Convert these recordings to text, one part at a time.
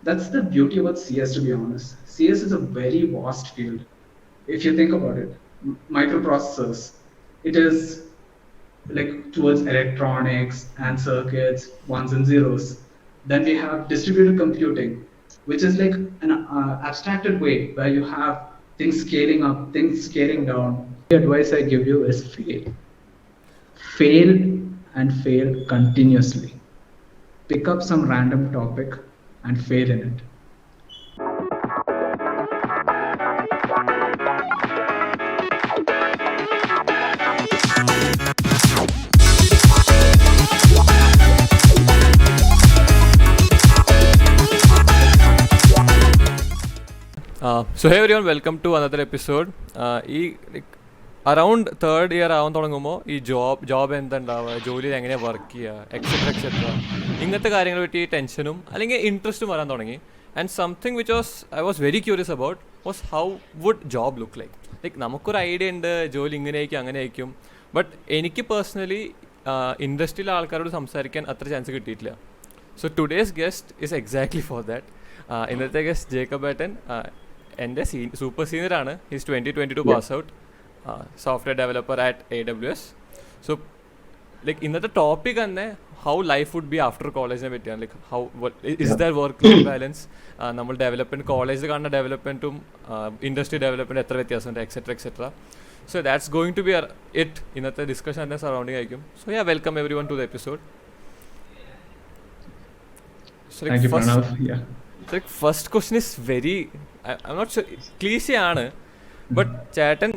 That's the beauty about CS, to be honest. CS is a very vast field. If you think about it, microprocessors, it is like towards electronics and circuits, ones and zeros. Then we have distributed computing, which is like an abstracted way where you have things scaling up, things scaling down. The advice I give you is fail. Fail and fail continuously. Pick up some random topic and fail in it. So hey everyone, welcome to another episode. Around third year ആവാൻ തുടങ്ങുമ്പോൾ ഈ job എന്തുണ്ടാവുക, ജോലിയിൽ എങ്ങനെയാണ് work ചെയ്യുക, etcetera ഇങ്ങനത്തെ കാര്യങ്ങളെ പറ്റി ടെൻഷനും അല്ലെങ്കിൽ ഇൻട്രസ്റ്റും വരാൻ തുടങ്ങി. And something which I was very curious about was how would job look like നമുക്കൊരു ഐഡിയ ഉണ്ട് ജോലി ഇങ്ങനെ ആയിരിക്കും അങ്ങനെ ആയിരിക്കും. ബട്ട് എനിക്ക് പേഴ്സണലി ഇൻഡസ്ട്രിയിലെ ആൾക്കാരോട് സംസാരിക്കാൻ അത്ര ചാൻസ് കിട്ടിയിട്ടില്ല. So today's guest is exactly for that. ഇന്നത്തെ ഗസ്റ്റ് ജേക്കബ് ഏട്ടൻ എൻ്റെ സൂപ്പർ സീനിയറാണ്. His 2022 pass out, software developer at AWS. So like ഇന്നത്തെ ടോപ്പിക് തന്നെ how life would be after കോളേജിനെ പറ്റിയാണ്. Like how is their work life balance, നമ്മൾ development കോളേജിൽ കാണുന്ന ഡെവലപ്മെൻറ്റും ഇൻഡസ്ട്രി ഡെവലപ്മെൻറ്റ് എത്ര വ്യത്യാസമുണ്ട്, etcetera. So that's going to be it. ഇന്നത്തെ ഡിസ്കഷൻ തന്നെ സറൗണ്ടിങ് ആയിരിക്കും. So yeah, welcome every one to the episode. Thank you, Pranav. Yeah. First question is very, I not sure, cliché ആണ്, but ചേട്ടൻ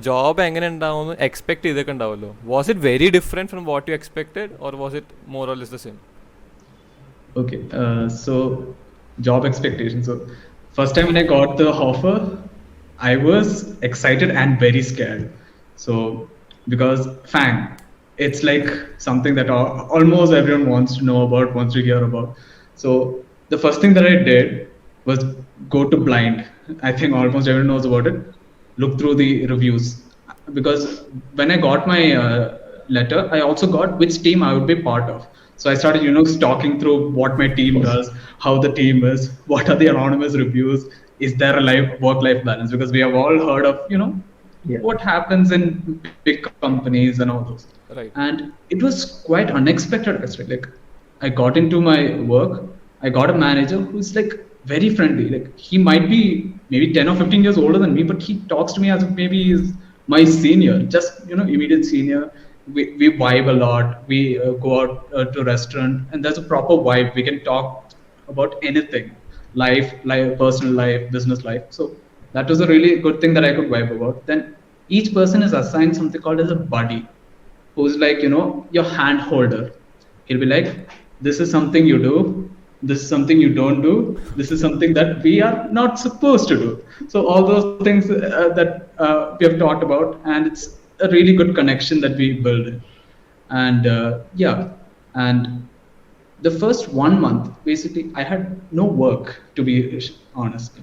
job എങ്ങനെ ഉണ്ടാവുമെന്ന് expect ചെയ്തൊക്കെ ഉണ്ടാവുമല്ലോ. Was it very different from what you expected or was it more or less the same? Okay, so job expectations. So first time when I got the offer, I was excited and very scared. So because FANG, it's like something that almost everyone wants to know about, wants to hear about. So the first thing that I did was go to blind. I think almost everyone knows about it. Look through the reviews, because when I got my letter, I also got which team I would be part of. So I started, stalking through what my team does, how the team is, what are the anonymous reviews, is there a work-life balance? Because we have all heard of, what happens in big companies and all those. Right. And it was quite unexpected actually. Like I got into my work, I got a manager who's like very friendly. Like he might be maybe 10 or 15 years older than me, but he talks to me as if maybe he's my senior, just immediate senior. We vibe a lot. We go out to a restaurant, and there's a proper vibe. We can talk about anything, life, personal life, business life. So that was a really good thing that I could vibe about. Then each person is assigned something called as a buddy, who's like your hand holder. He'll be like, this is something you do, this is something you don't do, this is something that we are not supposed to do. So all those things that we have talked about, and it's a really good connection that we build. And and the first 1 month, basically I had no work, to be honest.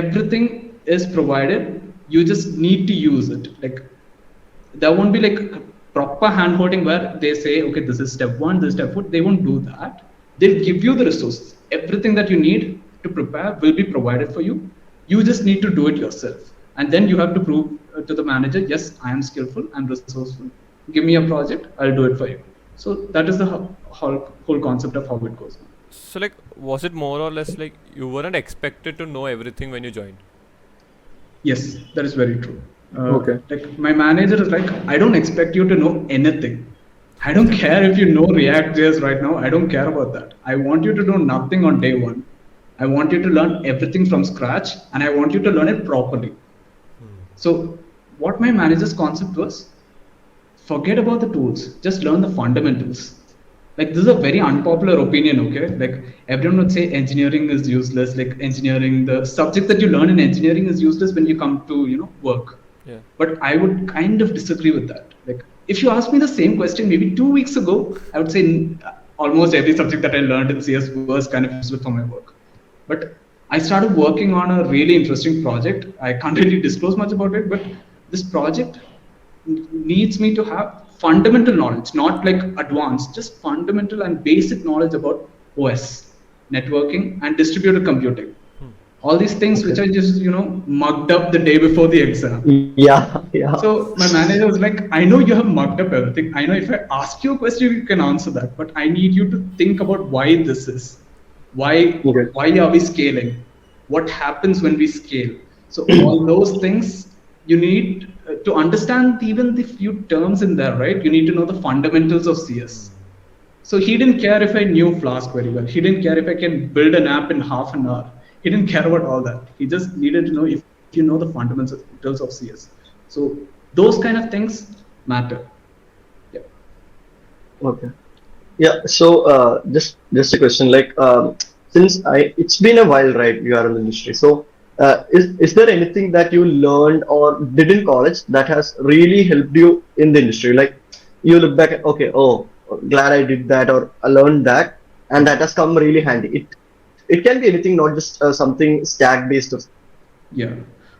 Everything is provided, you just need to use it. Like there won't be like proper hand holding where they say, okay, this is step 1, this is step 4. They won't do that. They'll give you the resources. Everything that you need to prepare will be provided for you. You just need to do it yourself. And then you have to prove to the manager, yes, I am skillful, I'm resourceful. Give me a project, I'll do it for you. So that is the whole concept of how it goes. So like, was it more or less like you weren't expected to know everything when you joined? Yes, that is very true. Okay. Like my manager is like, I don't expect you to know anything. I don't care if you know React.js right now. I don't care about that. I want you to know nothing on day 1. I want you to learn everything from scratch, and I want you to learn it properly. So what my manager's concept was, forget about the tools, just learn the fundamentals. Like this is a very unpopular opinion, okay? Like everyone would say engineering is useless. Like engineering, the subject that you learn in engineering is useless when you come to work. Yeah. But I would kind of disagree with that. Like if you asked me the same question maybe 2 weeks ago, I would say almost every subject that I learned in CS was kind of useful for my work. But I started working on a really interesting project. I can't really disclose much about it, but this project needs me to have fundamental knowledge, not like advanced, just fundamental and basic knowledge about OS. networking, and distributed computing. All these things which I just, mugged up the day before the exam. Yeah, yeah. So my manager was like, I know you have mugged up everything. I know if I ask you a question, you can answer that, but I need you to think about why this is. Why Okay. why are we scaling? What happens when we scale? So all those things you need to understand even the few terms in there, right? You need to know the fundamentals of CS. So he didn't care if I knew Flask very well. He didn't care if I can build an app in half an hour. He didn't care about all that. He just needed to know if you know the fundamentals of CS. So those kind of things matter. Yeah. Okay. Yeah. So just a question. Like since it's been a while, right? You are in the industry. So is there anything that you learned or did in college that has really helped you in the industry? Like you look back at, okay, oh, glad I did that or I learned that, and that has come really handy. It can be anything, not just something stack based. Yeah.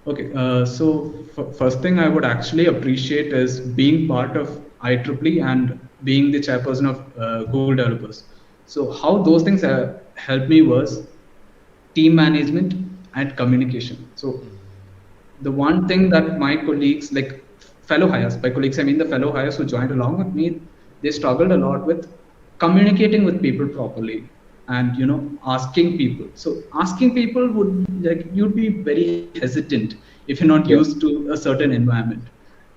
Okay. So first thing I would actually appreciate is being part of IEEE and being the chairperson of Google Developers. So how those things helped me was team management and communication. So the one thing that my colleagues, like fellow hires, by colleagues I mean the fellow hires who joined along with me, they struggled a lot with communicating with people properly and asking people. So asking people would, like, you'd be very hesitant if you're not Yeah. used to a certain environment.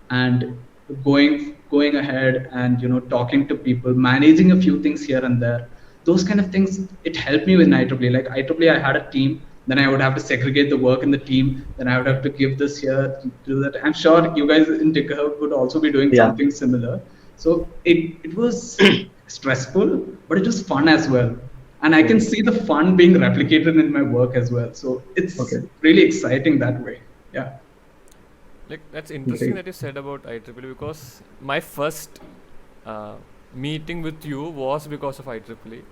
And going ahead and talking to people, managing a few things here and there, those kind of things, it helped me with IEEE. Like IEEE, I had a team, then I would have to segregate the work in the team, then I would have to give this here, do that. I'm sure you guys in TinkerHub would also be doing Yeah. something similar. So it was stressful, but it was fun as well. And I can see the fun being replicated in my work as well. So it's Okay. really exciting that way. Yeah. Like that's interesting Great. that you said about IEEE because my first meeting with you was because of IEEE.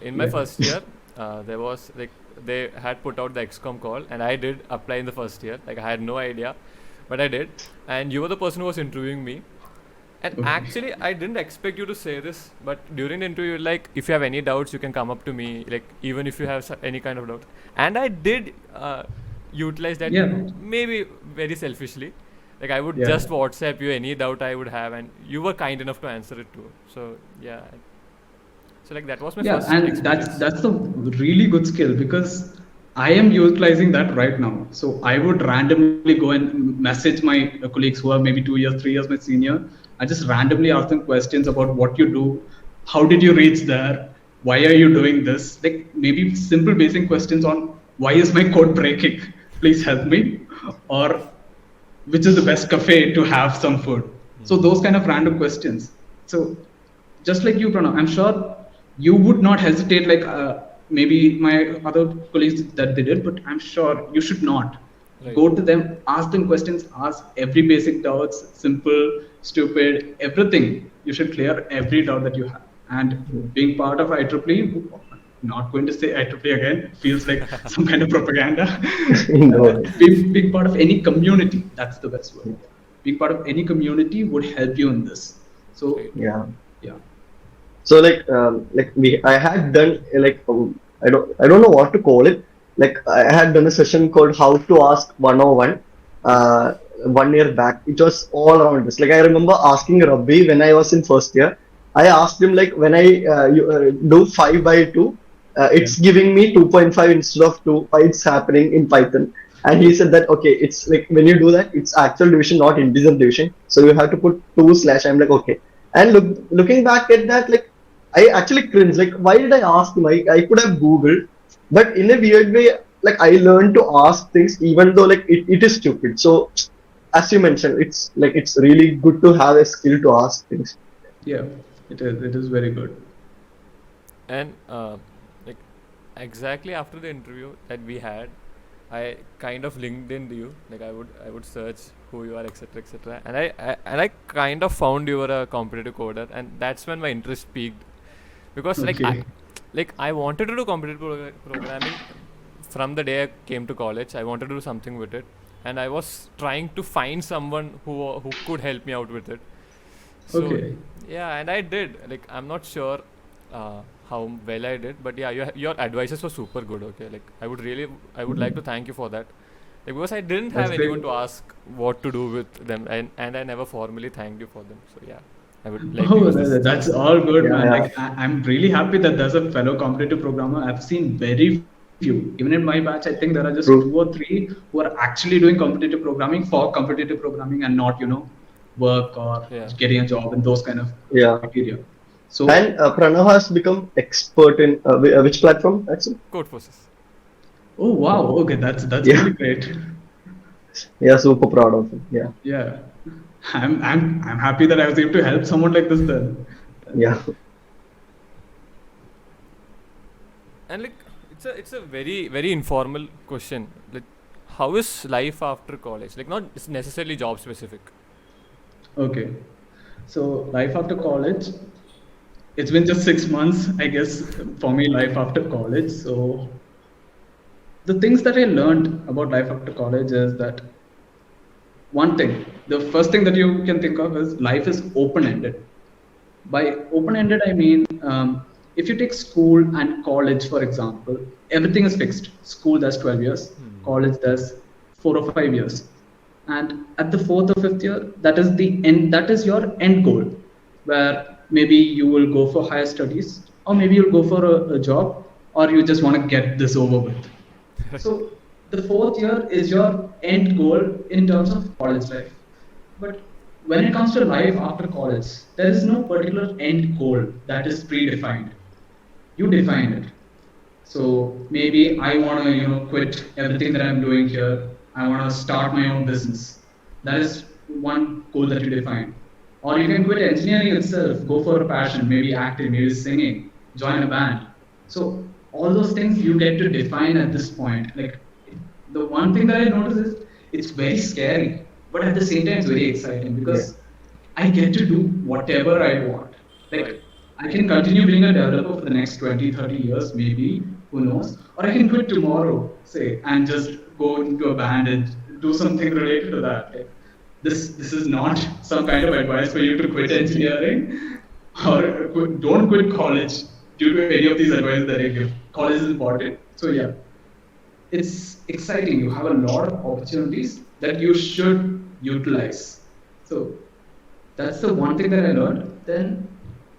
In my Yeah. first year, there was like they had put out the XCOM call, and I did apply in the first year. Like I had no idea, but I did, and you were the person who was interviewing me. And Okay. actually, I didn't expect you to say this, but during the interview, you're like, if you have any doubts, you can come up to me. Like even if you have any kind of doubt, and I did utilize that Yeah. maybe very selfishly. Like I would Yeah. just WhatsApp you any doubt I would have, and you were kind enough to answer it too. So yeah, so like that was my Yeah, first and that's experience. that's a really good skill because I am utilizing that right now. So I would randomly go and message my colleagues who are maybe 2 years, 3 years my senior. I just randomly ask them questions about what you do, how did you reach there, why are you doing this? Like maybe simple basic questions on why is my code breaking? Please help me. Or which is the best cafe to have some food? So those kind of random questions. So just like you, Pranav, I'm sure you would not hesitate like maybe my other colleagues that they did, but I'm sure you should not. Right. Go to them, ask them questions, ask every basic doubts, simple, stupid, everything. You should clear every doubt that you have. And being part of IEEE, not going to say IEEE again, it feels like some kind of propaganda. No. Being part of any community, that's the best word. Being part of any community would help you in this. So Right. Yeah. yeah. So I had done I don't know what to call it. Like I had done a session called How to Ask 101 uh, 1 year back. It was all around this. Like I remember asking Rabbi when I was in first year. I asked him like when I do 5 by 2, Yeah. it's giving me 2.5 instead of 2. Why it's happening in Python? And he said that okay, it's like when you do that, it's actual division, not integer division. So you have to put 2 slash. I'm like okay. And looking back at that, like I actually cringe. Like, why did I ask him? I could have Googled, but in a weird way, like I learned to ask things even though like it is stupid. So, as you mentioned, it's like it's really good to have a skill to ask things. Yeah. It is. It is very good. And like exactly after the interview that we had, I kind of linked into you. Like I would search who you are, etc., etc. And I kind of found you were a competitive coder, and that's when my interest peaked because Okay. like I wanted to do competitive programming from the day I came to college. I wanted to do something with it, and I was trying to find someone who could help me out with it. So Okay. yeah, and I did. Like I'm not sure how well I did, but yeah, your advices were super good. Okay, like I would like to thank you for that. Like, because I didn't have That's great. anyone to ask what to do with them, and I never formally thanked you for them. So yeah, I would like to Oh, use this that's chance. all good, Yeah, man. yeah. Like, I'm really happy that there's a fellow competitive programmer. I've seen very few. Even in my batch, I think there are just two or True. three who are actually doing competitive programming for competitive programming and not, work or Yeah, getting a job and those kind of Yeah. criteria. So, And Pranav has become expert in which platform actually? code forces. oh wow, okay, that's Yeah. really great. Yeah, super proud of him. Yeah. Yeah, I'm happy that I was able to help someone like this then. Yeah. And like, it's a very informal question. Like, how is life after college? Like, not necessarily job specific. Okay, so life after college, it's been just 6 months, I guess, for me, life after college. So the things that I learned about life after college is that one thing, the first thing that you can think of is life is open ended. By open ended, I mean, if you take school and college, for example, everything is fixed. School does 12 years, college does 4 or 5 years. And at the fourth or fifth year, that is the end, that is your end goal, where maybe you will go for higher studies, or maybe you'll go for a job, or you just want to get this over with. So the fourth year is your end goal in terms of college life. But when it comes to life after college, there is no particular end goal that is predefined. You define it. So maybe I want to, quit everything that I'm doing here. I want to start my own business. That is one goal that you define. Or you can quit engineering itself, go for a passion, maybe acting, maybe singing, join a band. So all those things you get to define at this point. Like the one thing that I notice is it's very scary, but at the same time it's very exciting Yeah. because I get to do whatever I want. Right. Like I can continue being a developer for the next 20, 30 years, maybe, who knows? Or I can quit tomorrow, say, and just go into a band and do something related to that. Like, this is not some kind of advice for you to quit engineering or don't quit college due to any of these advices that I give. College is important. So yeah, it's exciting. You have a lot of opportunities that you should utilize. So that's the one thing that I learned. Then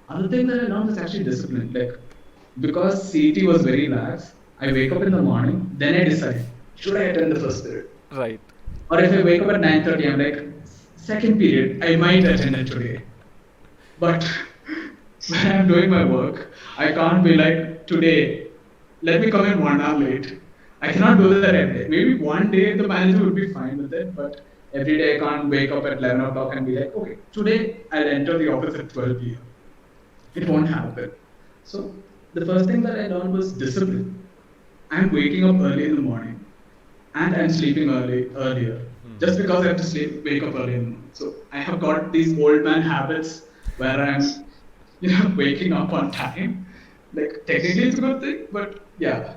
other thing that I learned is actually discipline. Like because CET was very lax, I wake up in the morning, then I decide, should I attend the first period? Right. Or if I wake up at 9:30, I'm like, second period, I might attend it today. But when I'm doing my work, I can't be like, today, let me come in 1 hour late. I cannot do that every day. Maybe one day the manager would be fine with it, but every day I can't wake up at 11 o'clock and be like, okay, today I'll enter the office at 12 p.m. It won't happen. So the first thing that I learned was discipline. I'm waking up early in the morning and I'm sleeping earlier just because I have to wake up early in the morning. So I have got these old man habits where I'm waking up on time. Like technically it's a good thing, but yeah.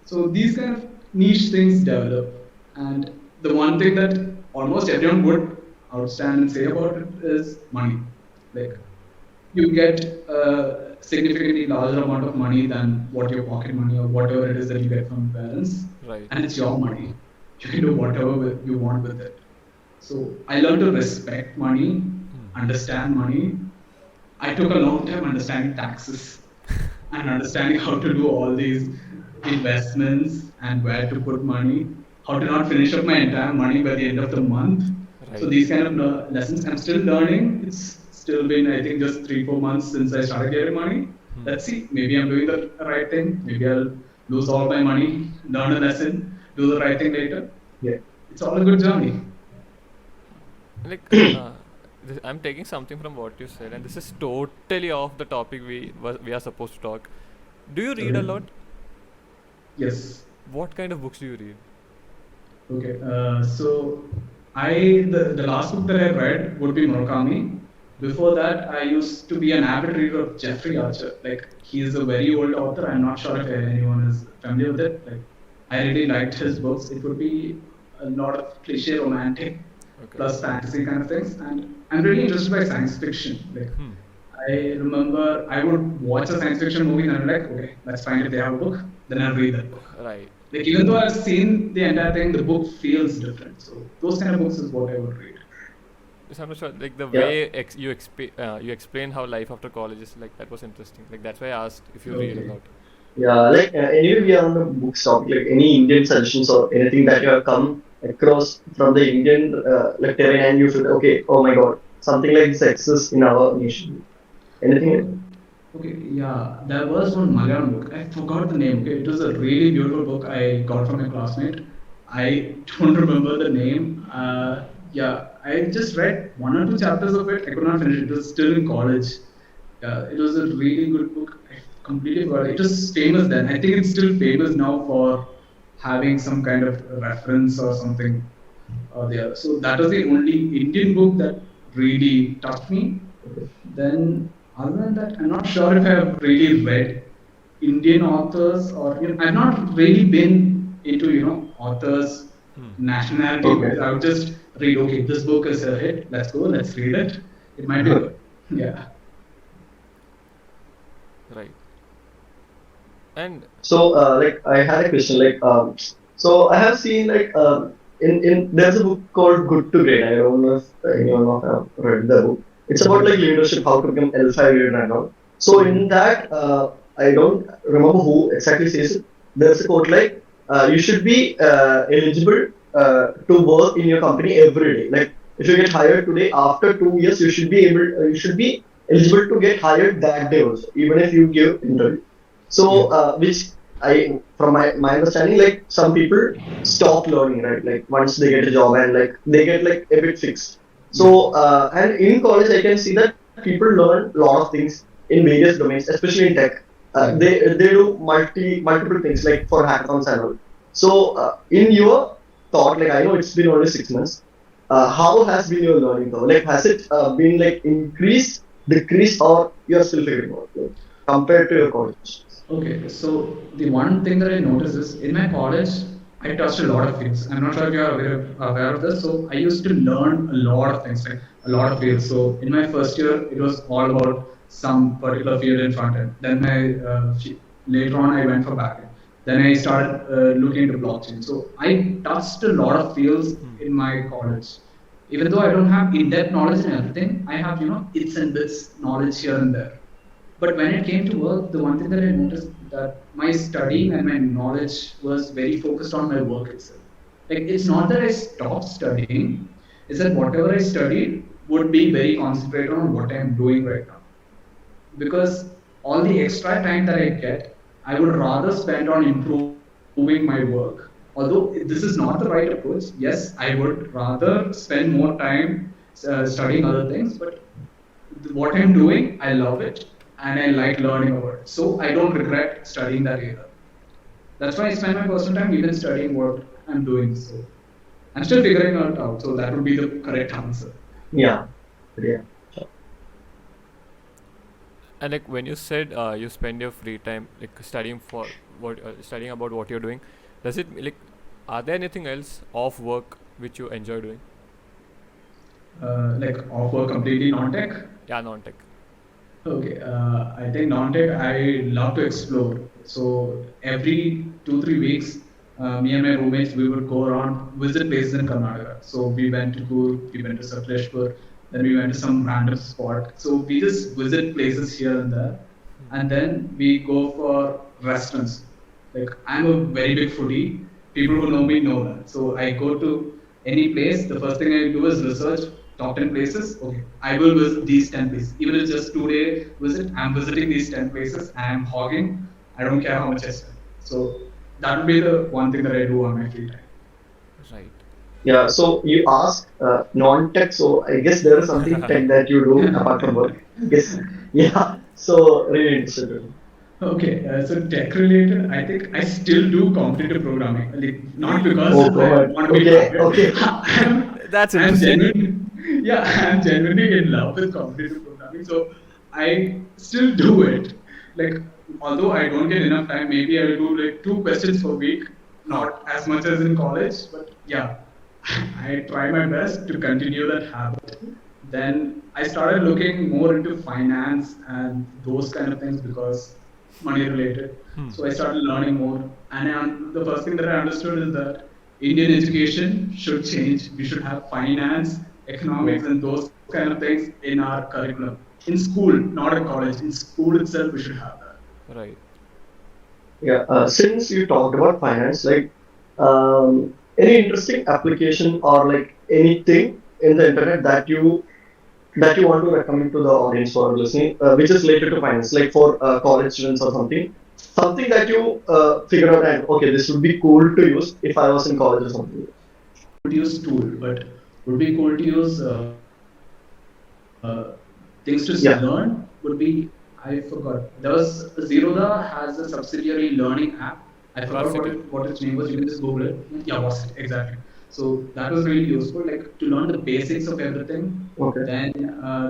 So these kind of niche things develop. And the one thing that almost everyone would outstand and say about it is money. Like you get a significantly larger amount of money than what your pocket money or whatever it is that you get from parents, Right. and it's your money. You can do whatever you want with it. So I learned to respect money, understand money. I took a long time understanding taxes and understanding how to do all these investments and where to put money, how to not finish up my entire money by the end of the month. So Right. these kind of lessons I'm still learning. It's still been, I think, just 3, 4 months since I started getting money. Let's see. Maybe I'm doing the right thing. Maybe I'll lose all my money, learn a lesson, do the right thing later. Yeah. It's all a good journey. Like, I'm taking something from what you said, and this is totally off the topic we are supposed to talk. Do you read a lot? Yes. What kind of books do you read? Okay. So the last book that I read would be Murakami. Before that, I used to be an avid reader of Jeffrey Archer. Like he is a very old author. I'm not sure if anyone is familiar with it. Like I really liked his books. It would be a lot of cliche romantic Okay. plus fantasy kind of things, and I'm really interested by science fiction. Like I remember I would watch a science fiction movie and I'm like, okay, let's find if they have a book, then I'll read that book. Right. Like even though I've seen the entire thing, the book feels different. So those kind of books is what I would read. So I'm not sure, like the Yeah. way you explain how life after college is, like that was interesting. Like that's why I asked if you read a Okay. lot. Yeah, like anyway, we are on the book topic. Like any Indian suggestions or anything that you have come across from the Indian like terrain, and you feel okay, oh my God, something like this exists in our nation. Okay. Anything? Okay, yeah, there was one Malayalam book. I forgot the name. Okay, it was a really beautiful book I got from my classmate. I don't remember the name. Yeah, I just read one or two chapters of it. I could not finish it. It was still in college. Yeah, it was a really good book. I completely forgot. It was famous then. I think it's still famous now for having some kind of reference or something or the other. So that was the only Indian book that really touched me. Then, other than that, I'm not sure if I have really read Indian authors or I've not really been into authors Hmm. nationality wise. Okay. I would just read. Okay, this book is a hit. Let's go. Let's read it. It might be good. Yeah. Right. And So, like, I had a question. Like, so I have seen like in there's a book called Good to Great. I don't know if anyone of have read the book. It's about like leadership, how to become L5 leader and all. So in that, I don't remember who exactly says it. There's a quote like, you should be eligible to work in your company every day. Like, if you get hired today, after 2 years, you should be able, you should be eligible to get hired that day also, even if you give interview. Yeah. So, which from my understanding, like some people stop learning, right? Like once they get a job and like they get like a bit fixed. Yeah. So, and in college, I can see that people learn a lot of things in various domains, especially in tech. Yeah. They do multiple things like for hackathons and all. So, in your thought, like I know it's been only 6 months. How has been your learning though? Like, has it been like increased, decreased, or you're still figuring out like, compared to your college? Okay, so the one thing that I noticed is in my college, I touched a lot of fields. I'm not sure if you're aware of this. So I used to learn a lot of things, like a lot of fields. So in my first year, it was all about some particular field in front end. Then later on, I went for backend. Then I started looking into blockchain. So I touched a lot of fields hmm. in my college. Even though I don't have in-depth knowledge in everything, I have its and bits knowledge here and there. But when it came to work, the one thing that I noticed that my studying and my knowledge was very focused on my work itself. Like it's not that I stopped studying, it's that whatever I studied would be very concentrated on what I'm doing right now. Because all the extra time that I get, I would rather spend on improving my work. Although this is not the right approach, yes, I would rather spend more time studying other things, but what I'm doing, I love it and I like learning about it. So I don't regret studying that either. That's why I spend my personal time even studying what I'm doing. So I'm still figuring it out. So that would be the correct answer. Yeah, yeah. And like when you said you spend your free time like studying for what studying about what you're doing, does it like are there anything else off work which you enjoy doing? Like offer completely non-tech. Yeah, non-tech. Okay, I think non-tech I love to explore. So every 2 3 weeks, me and my roommates we would go around visit places in Karnataka. So we went to Coorg, we went to Sakleshpur, then we went to some random spot. So we just visit places here and there, and then we go for restaurants. Like I'm a very big foodie. People who know me know that. So I go to any place. The first thing I do is research top 10 places. Okay, I will visit these 10 places. Even if it's just 2 day visit, I'm visiting these 10 places. I'm hogging. I don't care how much I spend. So that would be the one thing that I do on my free time. Right. Yeah, so you ask non-tech, so I guess there is something tech that you do apart from work. I guess, yeah. So really interested. To know. Okay, so tech related, I think I still do competitive programming. Like not because Oh I God. want to be Okay, happy. okay. That's I'm interesting. genuinely, yeah, I'm genuinely in love with competitive programming. So I still do it. Like although I don't get enough time, maybe I will do like 2 questions per week. Huh. Not as much as in college, but yeah, I try my best to continue that habit. Then I started looking more into finance and those kind of things because money related. So I started learning more. And the first thing that I understood is that Indian education should change. We should have finance, economics, and those kind of things in our curriculum. In school, not in college. In school itself, we should have that. Right. Yeah, since you talked about finance, like any interesting application or like anything in the internet that you want to recommend to the audience for listening, which is related to finance, like for college students or something, something that you figure out and okay, this would be cool to use if I was in college or something. Would use tool, but would be cool to use things to learn Yeah. would be I forgot. There was Zerodha has a subsidiary learning app. I forgot Varsity. what its name was. You can just Google it. Yeah, was it exactly. So that was really useful, like to learn the basics of everything. Okay. Then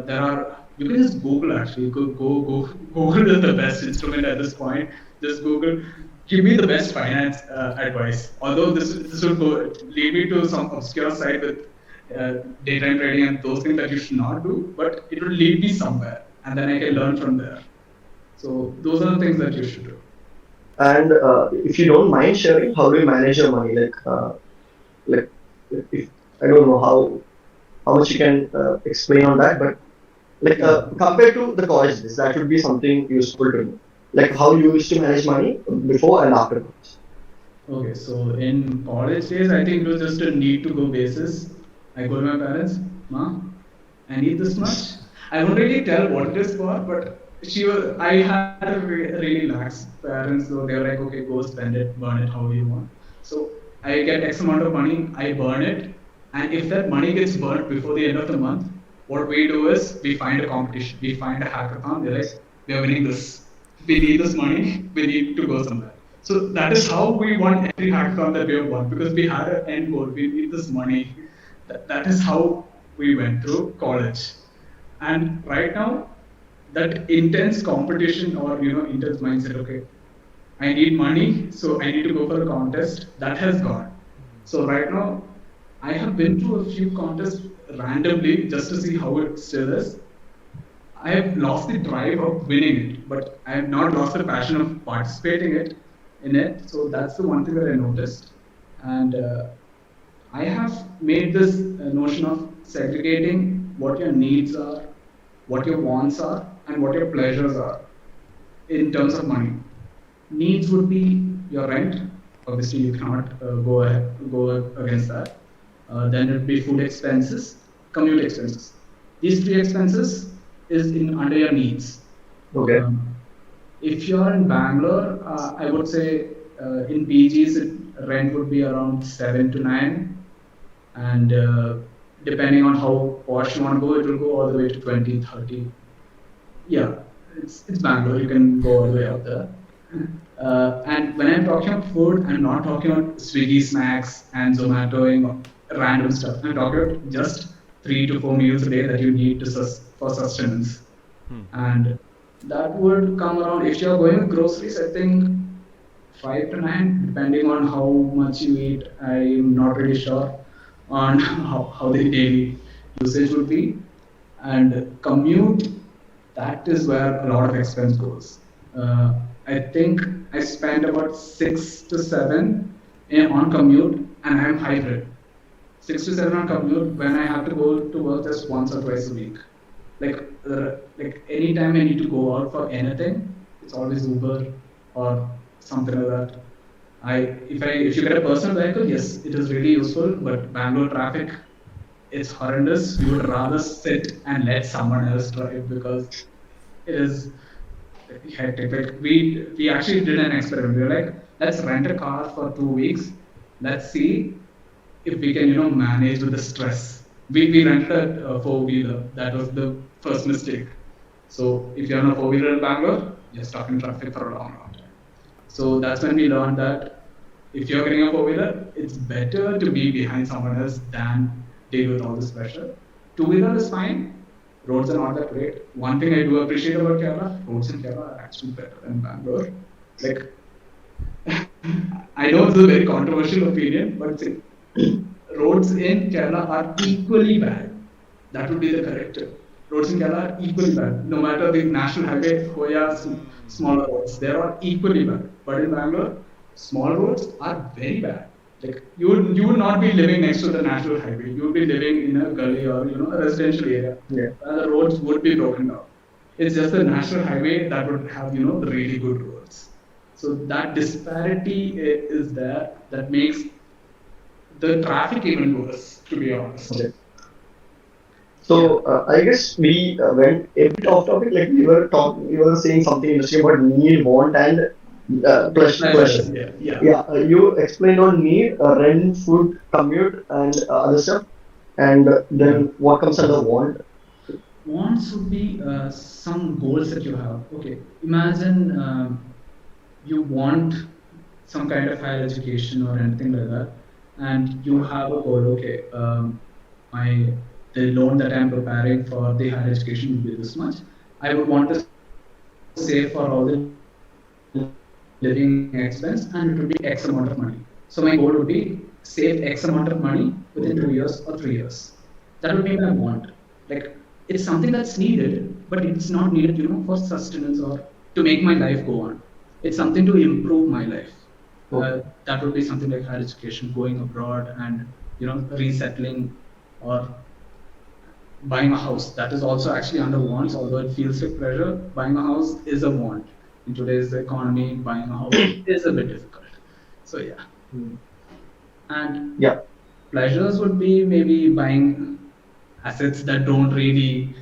there are you can just Google actually. Go Google is the best instrument at this point. Just Google. Give me the best finance advice. Although this will go lead me to some obscure site with daytime trading and those things that you should not do, but it will lead me somewhere, and then I can learn from there. So those are the things that you should do. And if you don't mind sharing, how do you manage your money? Like if I don't know how much you can explain on that, but like Yeah. compared to the college days, that would be something useful to know. Like how you used to manage money before and after college. Okay, so in college days, I think it was just a need to go basis. I go to my parents, Ma, I need this much. I won't really tell what it is for, but I had a really lax parents, so they were like, okay, go spend it, burn it, however you want. So I get X amount of money, I burn it, and if that money gets burnt before the end of the month, what we do is we find a competition, we find a hackathon. They're like, we are winning this, we need this money, we need to go somewhere. So that is how we won every hackathon that we have won because we had an end goal. We need this money. That is how we went through college. And right now, that intense competition or intense mindset. Okay, I need money, so I need to go for a contest. That has gone. So right now, I have been to a few contests randomly just to see how it still is. I have lost the drive of winning it, but I have not lost the passion of participating in it. So that's the one thing that I noticed, and I have made this notion of segregating what your needs are, what your wants are, and what your pleasures are in terms of money. Needs would be your rent. Obviously, you cannot go against that. Then it would be food expenses, commute expenses. These three expenses is in under your needs. Okay. If you are in Bangalore, I would say in PGs, rent would be around 7 to 9, and depending on how posh you want to go, it will go all the way to 20, 30. Yeah, it's Bangalore. You can go all the way up there. And when I'm talking about food, I'm not talking about Swiggy snacks and Zomatoing random stuff. I'm talking about just 3 to 4 meals a day that you need for sustenance. And that would come around if you're going with groceries. I think 5 to 9, depending on how much you eat. I'm not really sure on how the daily usage would be. And commute, that is where a lot of expense goes. I think I spend about 6 to 7 on commute, and I'm hybrid. 6 to 7 on commute when I have to go to work just once or twice a week. Like anytime I need to go out for anything, it's always Uber or something like that. If you get a personal vehicle, yes, it is really useful. But Bangalore traffic, it's horrendous. We would rather sit and let someone else drive because it is hectic. Like we actually did an experiment. We were like, let's rent a car for 2 weeks. Let's see if we can manage with the stress. We rented a four-wheeler. That was the first mistake. So if you're on a four-wheeler in Bangalore, you're stuck in traffic for a long time. So that's when we learned that if you're getting a four-wheeler, it's better to be behind someone else than deal with all this pressure. Two-wheeler is fine. Roads are not that great. One thing I do appreciate about Kerala, roads in Kerala are actually better than Bangalore. Like, I know this is a very controversial opinion, but roads in Kerala are equally bad. That would be the correct. Roads in Kerala are equally bad. No matter the national highway, Hoya, smaller roads, they are equally bad. But in Bangalore, small roads are very bad. Like you would not be living next to the national highway. You would be living in a gully or a residential area, Yeah. and the roads would be broken down. It's just the national highway that would have the really good roads. So that disparity is there that makes the traffic even worse. To be honest. Okay. Yeah. So I guess we went a bit off topic. Like we were saying something interesting about need, want, and pleasure. Pleasures. Yeah. Yeah. Yeah, you explained on need, rent, food, commute, and other stuff. And then what comes under want? Wants would be some goals that you have. Okay, imagine you want some kind of higher education or anything like that, and you have a goal. Okay, my the loan that I'm preparing for the higher education will be this much. I would want to save for all the living expense, and it would be X amount of money. So my goal would be save X amount of money within 2 years or 3 years. That would be my want. Like it's something that's needed, but it's not needed, for sustenance or to make my life go on. It's something to improve my life. That would be something like higher education, going abroad, and resettling, or buying a house. That is also actually under wants, although it feels like pleasure. Buying a house is a want. In today's economy, buying a house is a bit difficult. So yeah, and Yeah. pleasures would be maybe buying assets that don't really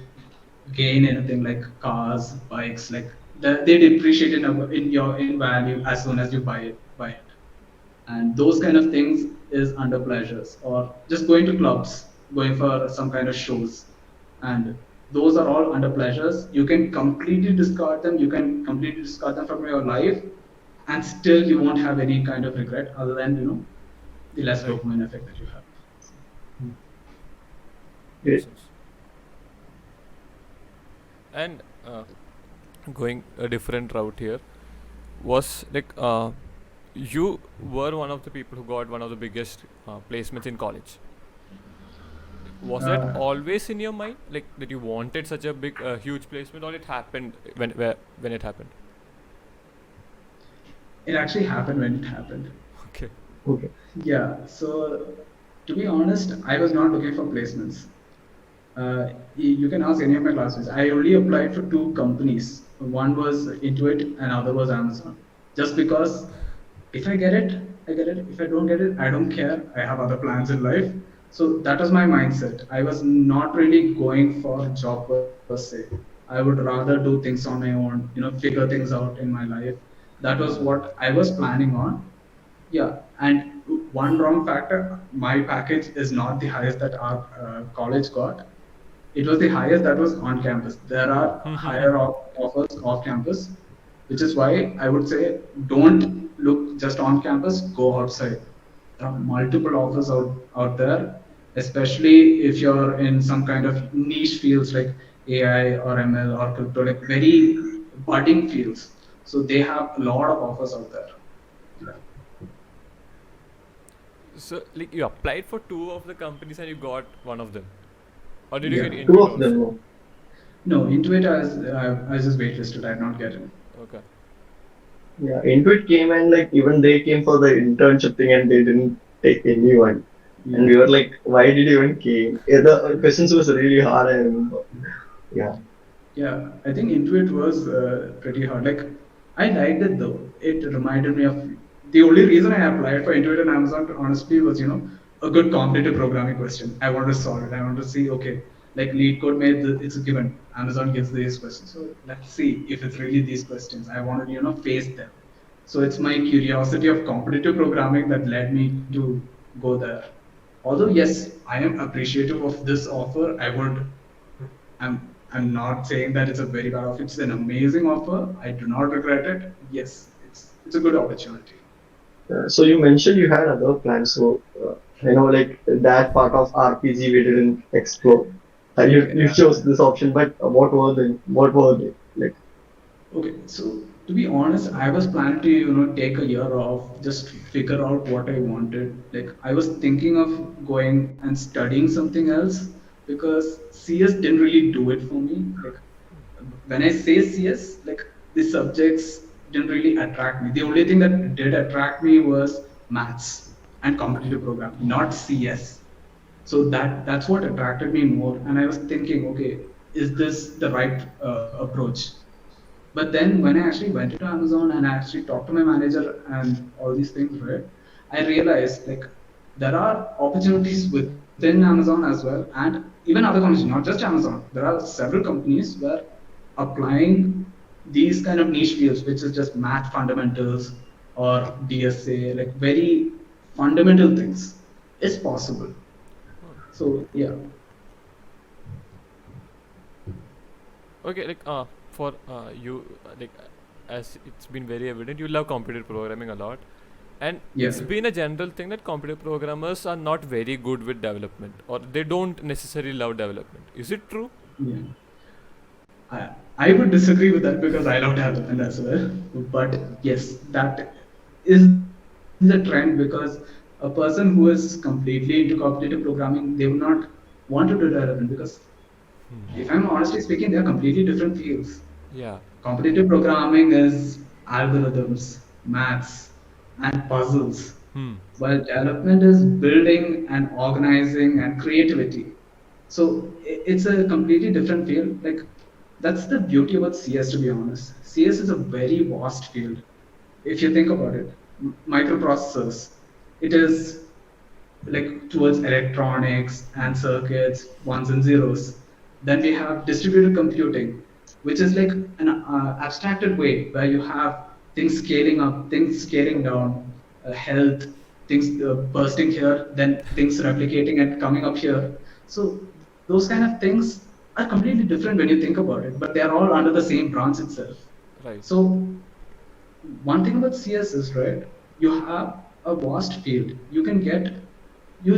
gain anything, like cars, bikes. Like they depreciate in value as soon as you buy it. And those kind of things is under pleasures, or just going to clubs, going for some kind of shows, and those are all under pleasures. You can completely discard them. You can completely discard them from your life, and still you won't have any kind of regret other than the less Right. dopamine effect that you have. Makes Great. sense. And going a different route here was like you were one of the people who got one of the biggest placements in college. Was that Uh, always in your mind, like that you wanted such a big, huge placement, or it happened when it happened? it actually happened when it happened. Okay. Okay. Yeah. So to be honest, I was not looking for placements. You can ask any of my classmates. I only applied for two companies. One was Intuit and other was Amazon. Just because if I get it, I get it. If I don't get it, I don't care. I have other plans in life. So that was my mindset. I was not really going for a job per se. I would rather do things on my own, figure things out in my life. That was what I was planning on. Yeah, and one wrong factor, my package is not the highest that our college got. It was the highest that was on campus. There are higher offers off campus, which is why I would say don't look just on campus, go outside. There are multiple offers out there, especially if you're in some kind of niche fields like AI or ML or crypto, like very budding fields. So they have a lot of offers out there. Yeah. So like you applied for two of the companies and you got one of them, or did you Yeah. get Two into it of them. also? No. No, into it I was just waitlisted. I did not get it. Okay. Yeah. Intuit came and like even they came for the internship thing and they didn't take anyone. And Yeah. we were like, why did you even came? Yeah, the questions was really hard. I remember. Yeah. Yeah, I think Intuit was pretty hard. Like, I liked it though. It reminded me of the only reason I applied for Intuit and Amazon, honestly, was a good competitive programming question. I wanted to solve it. I wanted to see, okay, like lead code made it's a given. Amazon gives these questions, so let's see if it's really these questions. I wanted face them. So it's my curiosity of competitive programming that led me to go there. Although yes, I am appreciative of this offer. I'm not saying that it's a very bad offer. It's an amazing offer. I do not regret it. Yes, it's a good opportunity. So you mentioned you had other plans. So like that part of RPG we didn't explore. You Yeah. chose this option, but what were they like? Okay. So to be honest, I was planning to take a year off, just figure out what I wanted. Like I was thinking of going and studying something else, because CS didn't really do it for me. Like when I say CS, like the subjects didn't really attract me. The only thing that did attract me was maths and competitive programming, not CS. So that's what attracted me more. And I was thinking, okay, is this the right approach? But then when I actually went into Amazon and I actually talked to my manager and all these things, right? I realized like there are opportunities within Amazon as well, and even other companies, not just Amazon. There are several companies where applying these kind of niche fields, which is just math fundamentals or DSA, like very fundamental things, is possible. So yeah, Okay, like for you, as it's been very evident, you love computer programming a lot, and yeah, it's been a general thing that computer programmers are not very good with development, or they don't necessarily love development. Is it true? yeah. I would disagree with that because I love development as well. But yes, that is the trend because a person who is completely into competitive programming, they would not want to do development because if I'm honestly speaking, they are completely different fields. Yeah. Competitive programming is algorithms, maths, and puzzles, Hmm. while development is building and organizing and creativity. So it's a completely different field. Like that's the beauty about CS, to be honest. CS is a very vast field. If you think about it, microprocessors, it is like towards electronics and circuits, ones and zeros. Then we have distributed computing, which is like an abstracted way where you have things scaling up, things scaling down, health, things bursting here, then things replicating and coming up here. So those kind of things are completely different when you think about it, but they are all under the same branch itself. Right. So one thing about CS is, right, you have a vast field. You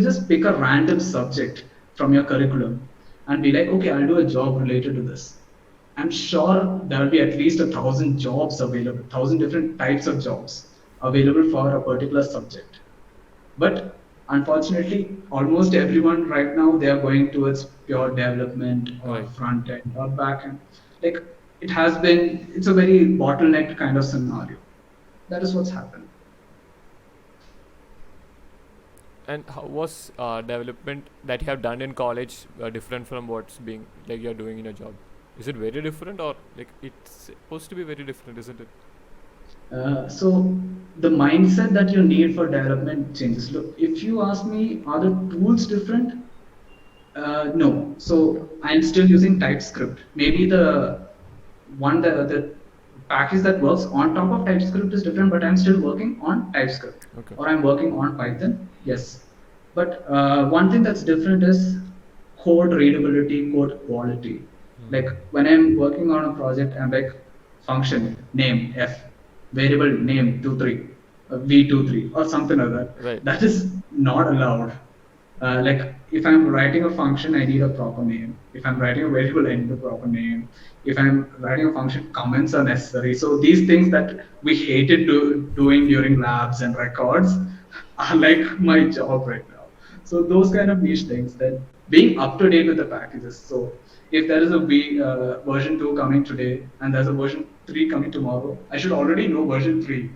just pick a random subject from your curriculum and be like, okay, I'll do a job related to this. I'm sure there will be at least 1,000 jobs available, 1,000 different types of jobs available for a particular subject. But unfortunately, almost everyone right now they are going towards pure development or Right. front end or back end. Like it's a very bottlenecked kind of scenario. That is what's happened. And how was development that you have done in college different from what's being like you're doing in a job? Is it very different, or like it's supposed to be very different, isn't it? So the mindset that you need for development changes. Look, if you ask me, are the tools different? No. Okay. So I'm still using TypeScript. Maybe the package that works on top of TypeScript is different, but I'm still working on TypeScript Okay. or I'm working on Python. Yes. But one thing that's different is code readability, code quality. Like when I'm working on a project, I'm like function name F, variable name 23, v23 or something like that. Right. That is not allowed. Like if I'm writing a function, I need a proper name. If I'm writing a variable, I need a proper name. If I'm writing a function, comments are necessary. So these things that we hated doing during labs and records are like my job right now. So those kind of niche things, that being up to date with the packages. So if there is a version 2 coming today and there's a version 3 coming tomorrow, I should already know version 3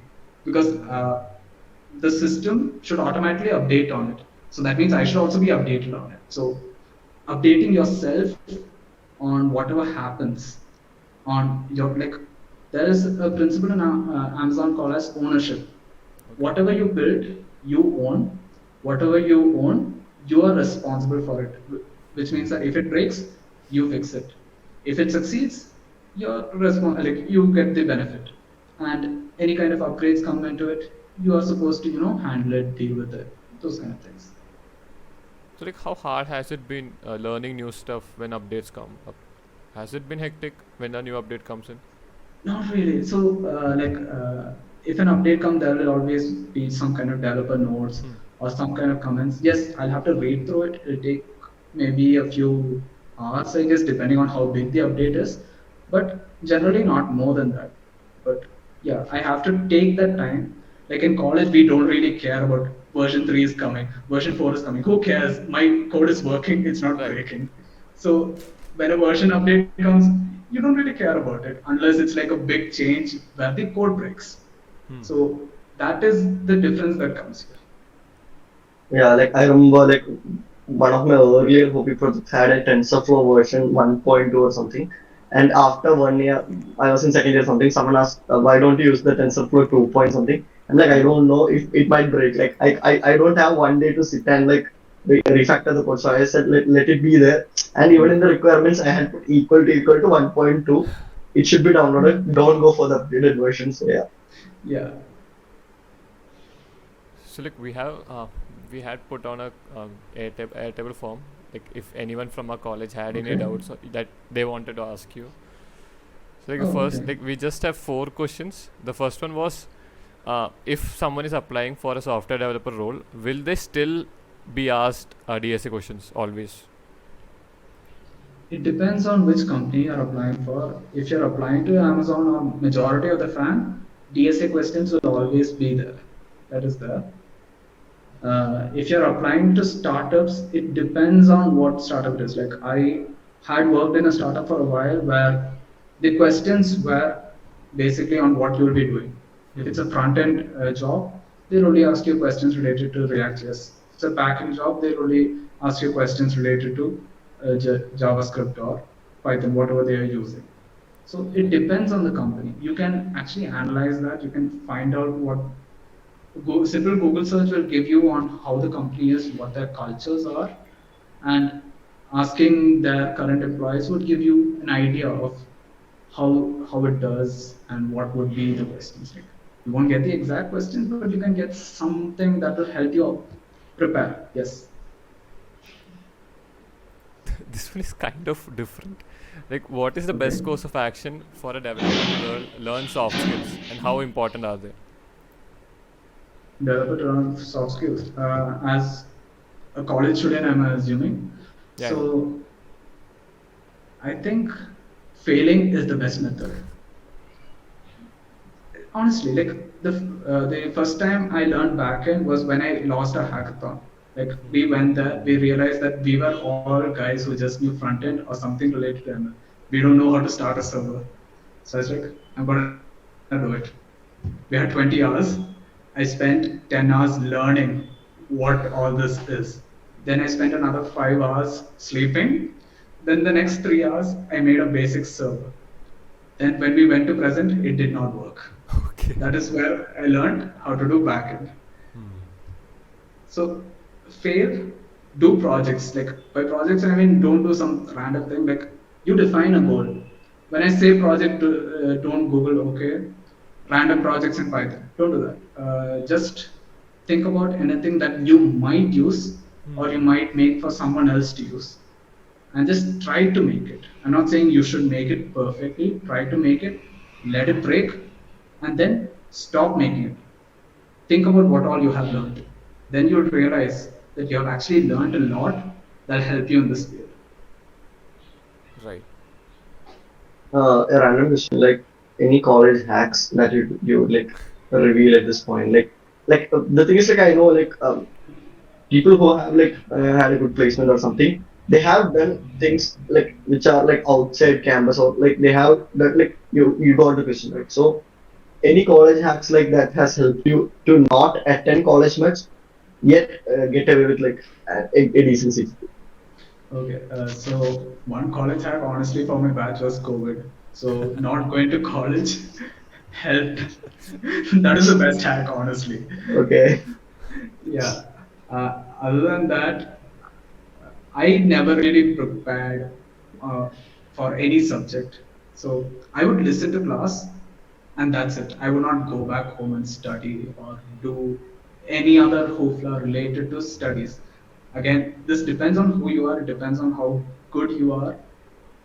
because the system should automatically update on it. So that means I should also be updated on it. So updating yourself on whatever happens on your like there is a principle in Amazon called as ownership. Okay. Whatever you build, you own. Whatever you own, you are responsible for it. Which means that if it breaks, you fix it. If it succeeds, like you get the benefit. And any kind of upgrades come into it, you are supposed to handle it, deal with it, those kind of things. So like, how hard has it been learning new stuff when updates come up? Has it been hectic when a new update comes in? Not really. So, if an update comes, there will always be some kind of developer notes Hmm. or some kind of comments. Yes, I'll have to read through it. It'll take maybe a few hours, I guess, depending on how big the update is. But generally, not more than that. But yeah, I have to take that time. Like in college, we don't really care about version 3 is coming, version 4 is coming. Who cares? My code is working, it's not Right. breaking. So when a version update comes, you don't really care about it unless it's like a big change where the code breaks. So that is the difference that comes here. Yeah, like I remember like one of my earlier hobby projects had a TensorFlow version 1.2 or something. And after 1 year, I was in second year something, someone asked, why don't you use the TensorFlow 2 point something? I'm like, I don't know if it might break. Like I don't have 1 day to sit and like refactor the code. So I said, let it be there. And even in the requirements, I had put equal to 1.2. It should be downloaded. Don't go for the updated version. So yeah. Yeah. So like we had put on a Airtable form, like if anyone from our college had any Okay. doubts that they wanted to ask you. So like Oh, first, okay. like we just have 4 questions. The first one was, if someone is applying for a software developer role, will they still be asked DSA questions always? It depends on which company you're applying for. If you're applying to Amazon or majority of the time, DSA questions will always be there. That is there. If you're applying to startups, it depends on what startup it is. Like I had worked in a startup for a while where the questions were basically on what you'll be doing. If it's a front end job, they'll only ask you questions related to React.js. If it's a back end job, they'll only ask you questions related to JavaScript or Python, whatever they are using. So it depends on the company. You can actually analyze that. You can find out what simple Google search will give you on how the company is, what their cultures are, and asking their current employees would give you an idea of how it does and what would be the questions. Like you won't get the exact questions, but you can get something that will help you prepare. Yes. This one is kind of different. Like, what is the Okay. best course of action for a developer to learn soft skills, and how important are they? Develop a ton of soft skills. As a college student, I'm assuming. Yeah, yeah. So I think failing is the best method. Honestly, like the first time I learned backend was when I lost a hackathon. Like we went there, we realized that we were all guys who just knew front end or something related to ML. We don't know how to start a server. So I was like, I'm gonna do it. We had 20 hours. I spent 10 hours learning what all this is. Then I spent another 5 hours sleeping. Then the next 3 hours, I made a basic server. Then when we went to present, it did not work. Okay. That is where I learned how to do backend. So fail, do projects. Like by projects, I mean don't do some random thing. Like you define a goal. When I say project, don't Google okay, random projects in Python. Don't do that. Just think about anything that you might use or you might make for someone else to use and just try to make it. I'm not saying you should make it perfectly. Try to make it, let it break, and then stop making it. Think about what all you have learned. Then you'll realize that you have actually learned a lot that help you in this field. Right. A random question, like any college hacks that you would like reveal at this point. The thing is like I know like people who have like had a good placement or something, they have done things like which are like outside campus or like they have that like you got the question right. So any college hacks like that has helped you to not attend college much yet get away with like a decent seat. Okay, so one college hack, honestly, for my batch was COVID. So not going to college helped. That is the best hack, honestly. Okay. Yeah. Other than that, I never really prepared uh, for any subject. So I would listen to class and that's it. I would not go back home and study or do any other hoopla related to studies. Again, this depends on who you are, it depends on how good you are.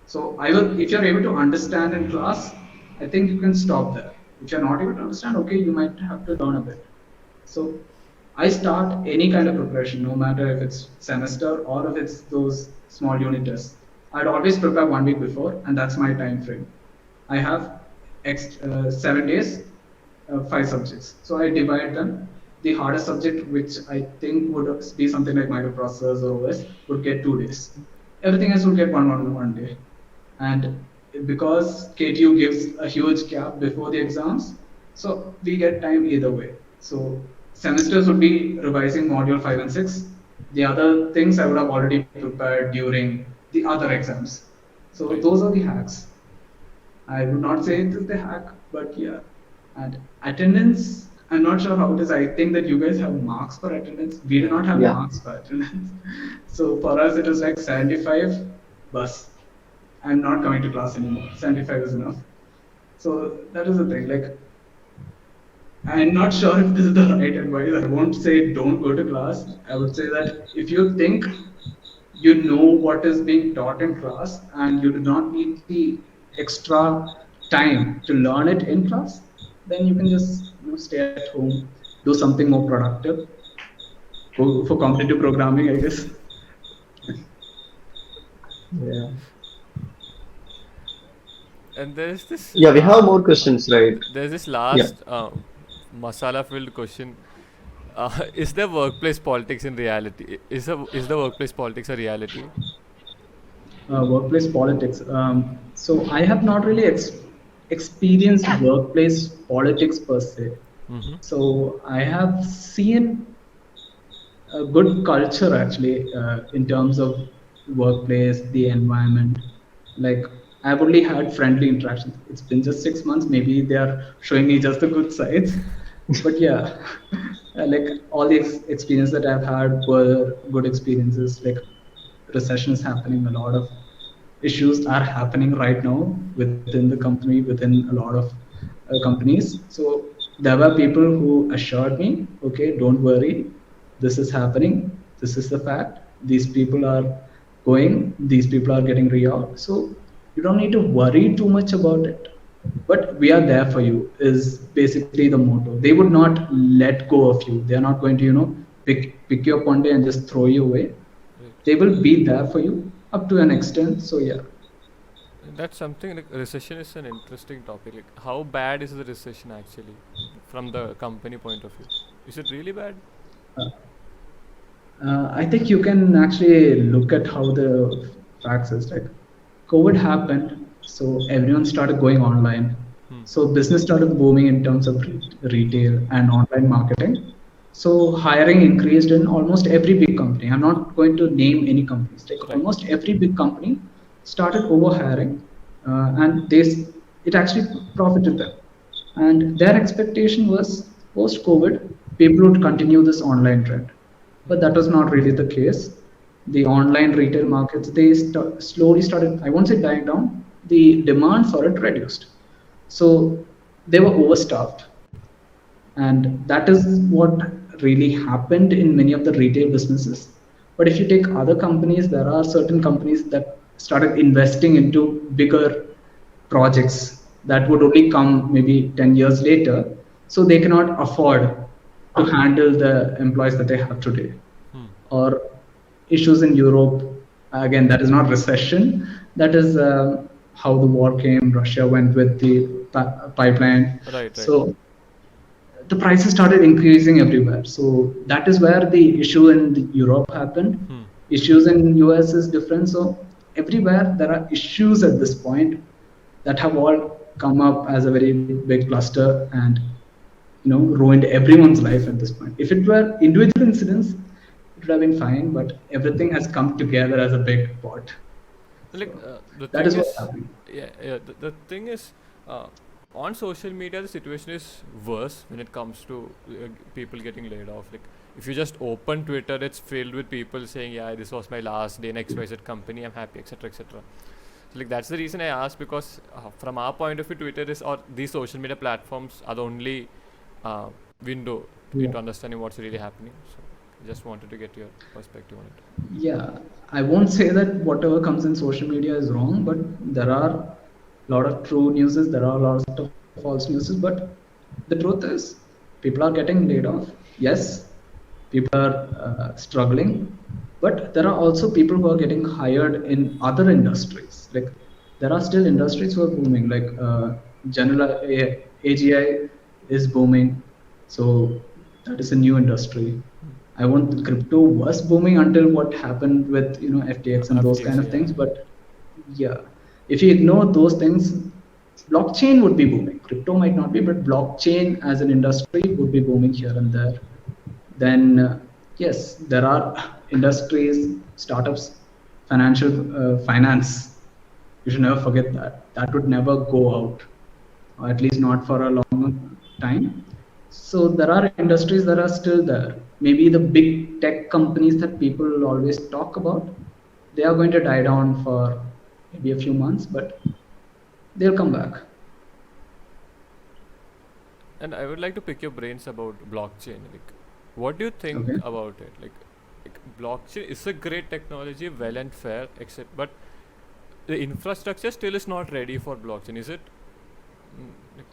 So I will, if you're able to understand in class, I think you can stop there. If you're not able to understand, okay, you might have to learn a bit. So I start any kind of preparation, no matter if it's semester or if it's those small unit tests. I'd always prepare 1 week before, and that's my time frame. I have 7 days, 5 subjects. So I divide them. The hardest subject, which I think would be something like microprocessors or OS, would get 2 days. everything else will get one day. And because KTU gives a huge gap before the exams, so we get time either way. So semesters would be revising module 5 and 6. The other things I would have already prepared during the other exams. So Right. those are the hacks. I would not say it is the hack, but yeah. And attendance, I'm not sure how it is. I think that you guys have marks for attendance. We do Yeah. not have Yeah. marks for attendance. So for us, it is like 75 bus. I'm not coming to class anymore. 75 is enough. So that is the thing. Like, I'm not sure if this is the right advice. I won't say don't go to class. I would say that if you think you know what is being taught in class and you do not need the extra time to learn it in class, then you can just stay at home, do something more productive, go for competitive programming, I guess. Yeah. And there's this Yeah, we have last more questions, right? there's this Yeah. last masala filled question. Is the workplace politics in reality? Is the workplace politics a reality? Workplace politics. So I have not really experienced workplace politics per se. Mm-hmm. So I have seen a good culture actually in terms of workplace, the environment. Like I've only had friendly interactions. It's been just 6 months. Maybe they are showing me just the good sides, but yeah, like all the experience that I've had were good experiences. Like recession is happening, a lot of issues are happening right now within the company, within a lot of companies. So there were people who assured me, okay, don't worry, this is happening, this is the fact, these people are going, these people are getting reorg. So you don't need to worry too much about it. But we are there for you is basically the motto. They would not let go of you. They are not going to, pick you up one day and just throw you away. Right. They will be there for you up to an extent. So yeah. And that's something like recession is an interesting topic. Like, how bad is the recession actually, from the company point of view? Is it really bad? Uh, I think you can actually look at how the facts is like COVID happened, so everyone started going online. Hmm. So business started booming in terms of retail and online marketing. So hiring increased in almost every big company. I'm not going to name any companies. Like Right. almost every big company started over hiring, and it actually profited them. And their expectation was post COVID, people would continue this online trend. But that was not really the case. The online retail markets, they slowly started, I won't say dying down, the demand for it reduced. So they were overstaffed. And that is what really happened in many of the retail businesses. But if you take other companies, there are certain companies that started investing into bigger projects that would only come maybe 10 years later. So they cannot afford to handle the employees that they have today. Hmm. Or issues in Europe, again, that is not recession, that is how the war came, Russia went with the pipeline. Right. Right. So the prices started increasing everywhere. So that is where the issue in Europe happened. Hmm. Issues in US is different. So everywhere there are issues at this point that have all come up as a very big cluster and ruined everyone's life at this point. If it were individual incidents, it would have been fine, but everything has come together as a big pot. Like, So the that thing is what's is, happening. yeah, the thing is, uh, on social media the situation is worse when it comes to people getting laid off. Like, if you just open Twitter, it's filled with people saying, yeah, this was my last day in XYZ company, I'm happy, etc., etc. So, like, that's the reason I asked, because from our point of view, Twitter is, or these social media platforms are the only uh, window Yeah. into understanding what's really happening. So I just wanted to get your perspective on it. Yeah, I won't say that whatever comes in social media is wrong, but there are a lot of true newses, there are a lot of false newses. But the truth is, people are getting laid off. Yes, people are struggling, but there are also people who are getting hired in other industries. Like there are still industries who are booming. Like AGI is booming, so that is a new industry. I won't. Crypto was booming until what happened with FTX and those kind FTX, of yeah. things. But yeah, if you ignore those things, blockchain would be booming. Crypto might not be, but blockchain as an industry would be booming here and there. Then yes, there are industries, startups, finance. You should never forget that. That would never go out, or at least not for a long time. So there are industries that are still there. Maybe the big tech companies that people always talk about, they are going to die down for maybe a few months, but they'll come back. And I would like to pick your brains about blockchain. Like, what do you think Okay. about it? Like blockchain is a great technology, well and fair, except but the infrastructure still is not ready for blockchain, is it? Like,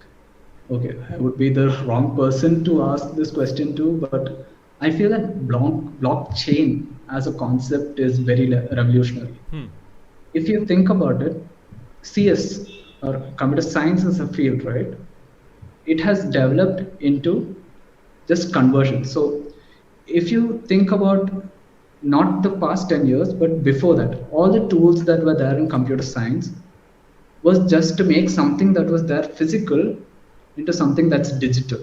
Okay, I would be the wrong person to ask this question to, but I feel that blockchain as a concept is very revolutionary. hmm. If you think about it, CS or computer science is a field, right? It has developed into just conversion. So if you think about not the past 10 years, but before that, all the tools that were there in computer science was just to make something that was there physical into something that's digital.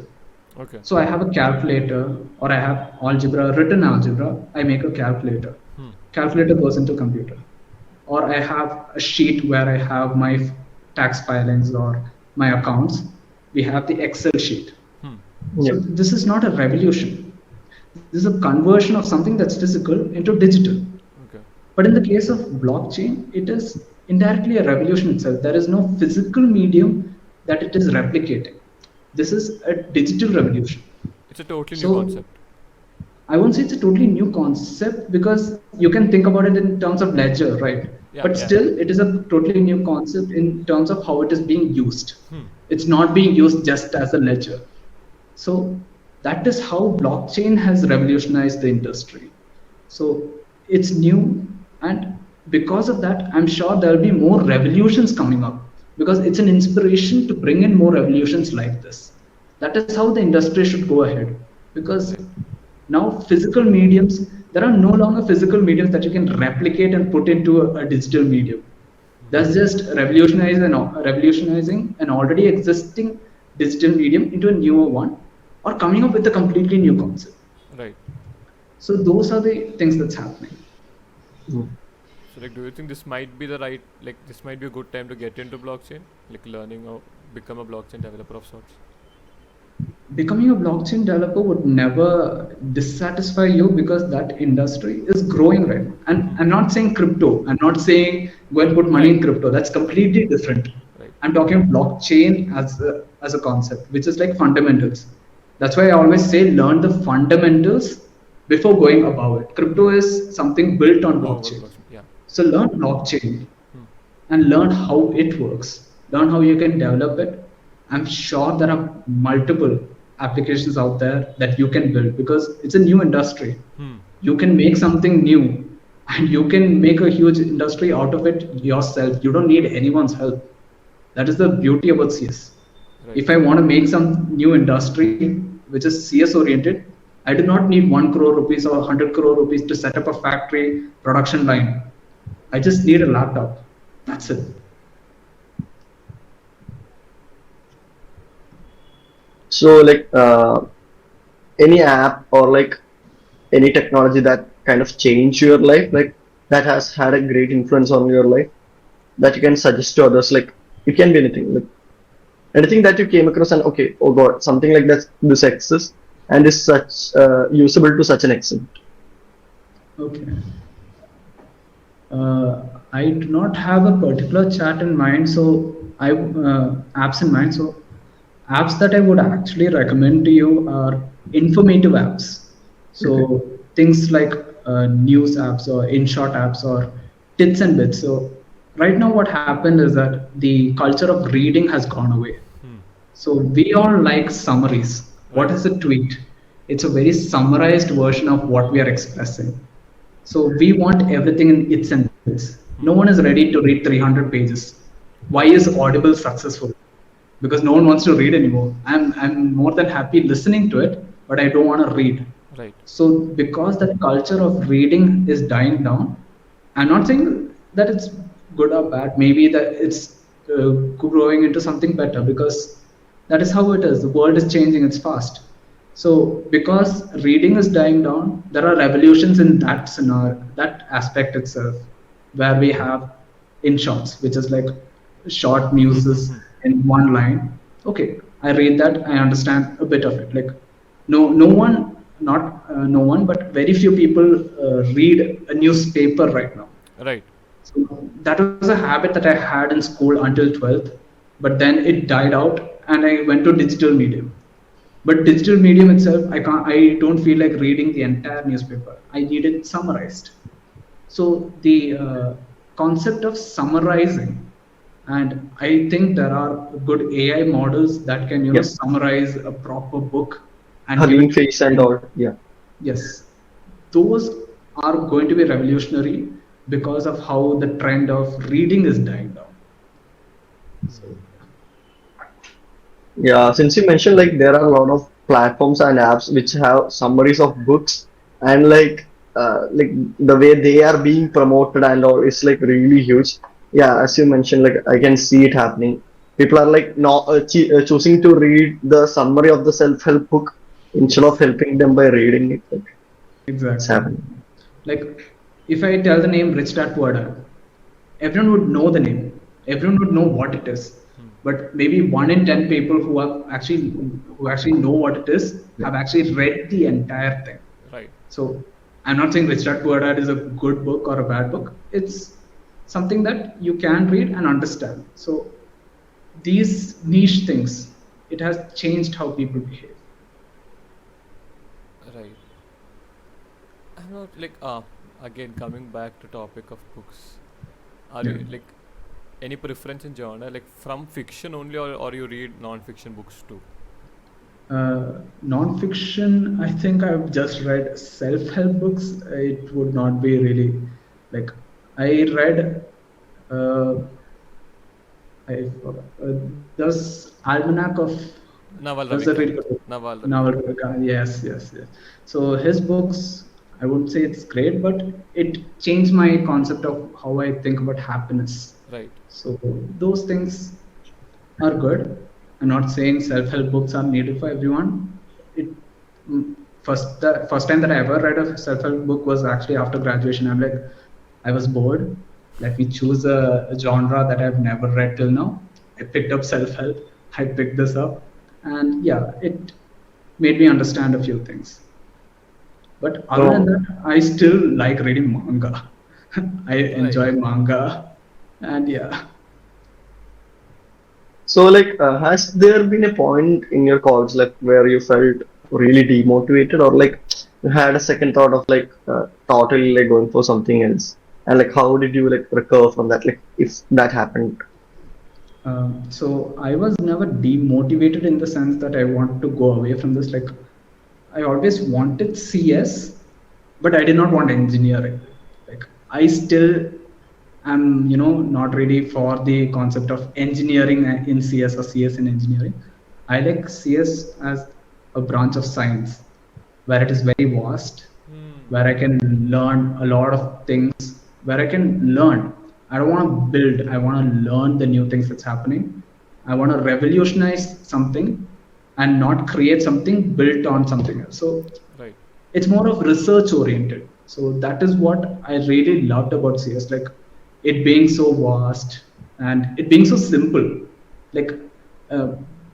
Okay. So I have a calculator or I have algebra, written algebra, I make a calculator. Hmm. Calculator goes into computer. Or I have a sheet where I have my tax filings or my accounts. We have the Excel sheet. Hmm. Yeah. So this is not a revolution. This is a conversion of something that's physical into digital. Okay. But in the case of blockchain, it is indirectly a revolution itself. There is no physical medium that it is replicating. This is a digital revolution. It's a totally new So concept. I won't say it's a totally new concept because you can think about it in terms of ledger, right? Yeah, But yeah. still, it is a totally new concept in terms of how it is being used. Hmm. It's not being used just as a ledger. So that is how blockchain has revolutionized the industry. So it's new, and because of that, I'm sure there'll be more revolutions coming up because it's an inspiration to bring in more revolutions like this. That is how the industry should go ahead because Right. now physical mediums, there are no longer physical mediums that you can replicate and put into a digital medium. That's just revolutionizing an already existing digital medium into a newer one or coming up with a completely new concept. Right. So those are the things that's happening. Mm. So like, do you think this might be the right, like, this might be a good time to get into blockchain, like learning how become a blockchain developer of sorts? Becoming a blockchain developer would never dissatisfy you because that industry is growing right now. And I'm not saying crypto. I'm not saying go and put money Right. in crypto. That's completely different. Right. I'm talking blockchain as a concept, which is like fundamentals. That's why I always say learn the fundamentals before going above it. Crypto is something built on Over blockchain. blockchain. Yeah. So learn blockchain Hmm. and learn how it works. Learn how you can develop it. I'm sure there are multiple applications out there that you can build because it's a new industry. Hmm. You can make something new and you can make a huge industry out of it yourself. You don't need anyone's help. That is the beauty about CS. Right. If I want to make some new industry which is CS oriented, I do not need 1 crore rupees or 100 crore rupees to set up a factory production line. I just need a laptop. That's it. So like any app or like any technology that kind of changed your life, like that has had a great influence on your life that you can suggest to others. Like it can be anything, like anything that you came across and okay, oh god, something like that this exists and is such usable to such an extent. Okay. I do not have a particular chat in mind, so I apps in mind. So apps that I would actually recommend to you are informative apps. Okay. So things like news apps or in-short apps or tits and bits. So right now, what happened is that the culture of reading has gone away. Hmm. So we all like summaries. What Right. is a tweet? It's a very summarized version of what we are expressing. So we want everything in its and bits. No Hmm. one is ready to read 300 pages. Why Right. is Audible successful? Because no one wants to read anymore. I'm more than happy listening to it, but I don't want to read. Right. So because that culture of reading is dying down, I'm not saying that it's good or bad. Maybe that it's growing into something better, because that is how it is. The world is changing. It's fast. So because reading is dying down, there are revolutions in that scenario, that aspect itself, where we have in shots, which is like short news in one line. Okay, I read that, I understand a bit of it. Like no one, not no one, but very few people read a newspaper right now. Right. So that was a habit that I had in school until 12th, but then it died out and I went to digital medium. But digital medium itself, I don't feel like reading the entire newspaper. I need it summarized. So the concept of summarizing, and I think there are good AI models that can, Yeah, summarize a proper book and give Hugging it Face and in. all. Yeah. Yes, those are going to be revolutionary because of how the trend of reading is dying down. So Yeah, since you mentioned like there are a lot of platforms and apps which have summaries of books and like the way they are being promoted and all is like really huge. Yeah, as you mentioned, like I can see it happening. People are like not choosing to read the summary of the self-help book instead of yes, helping them by reading it. Like, it's exactly. happening. Like if I tell the name Rich Dad Poor Dad, everyone would know the name, everyone would know what it is, but maybe 1 in 10 people who actually know what it is Yeah. have actually read the entire thing. Right. So I'm not saying Rich Dad Poor Dad is a good book or a bad book. It's something that you can read and understand. So these niche things, it has changed how people behave. Right. I'm not like again coming back to topic of books. Are Yeah. you like any preference in genre, like from fiction only, or you read non-fiction books too? Non-fiction, I think I've just read self-help books. It would not be really like I read. Uh, I forgot. There's Almanac of. Naval There's a really Ravikant. good book. Naval Naval Ravikant. Ravikant. Yes, yes, yes. So his books, I wouldn't say it's great, but it changed my concept of how I think about happiness. Right. So those things are good. I'm not saying self-help books are needed for everyone. It the first time that I ever read a self-help book was actually after graduation. I'm like, I was bored. Let me choose a genre that I've never read till now. I picked up self-help. I picked this up, and yeah, it made me understand a few things. But other than So that, I still like reading manga. I Right. enjoy manga, and yeah. So, like, has there been a point in your college life where you felt really demotivated, or like you had a second thought of like totally like going for something else? And like, how did you like recover from that? Like, if that happened. So I was never demotivated in the sense that I wanted to go away from this. Like I always wanted CS, but I did not want engineering. Like I still am, not ready for the concept of engineering in CS or CS in engineering. I like CS as a branch of science where it is very vast, Hmm. where I can learn a lot of things, where I can learn. I don't want to build, I want to learn the new things that's happening. I want to revolutionize something and not create something built on something else. So Right. it's more of research oriented. So that is what I really loved about CS, like it being so vast and it being so simple. Like uh,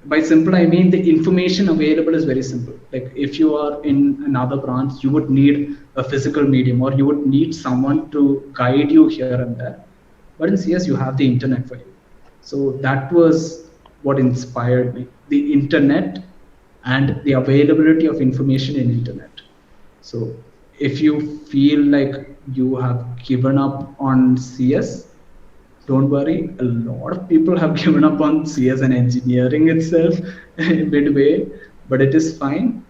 by simple, I mean the information available is very simple. Like if you are in another branch, you would need a physical medium or you would need someone to guide you here and there. But in CS, you have the internet for you. So that was what inspired me. The internet and the availability of information in internet. So if you feel like you have given up on CS, don't worry. A lot of people have given up on CS and engineering itself midway, but it is fine.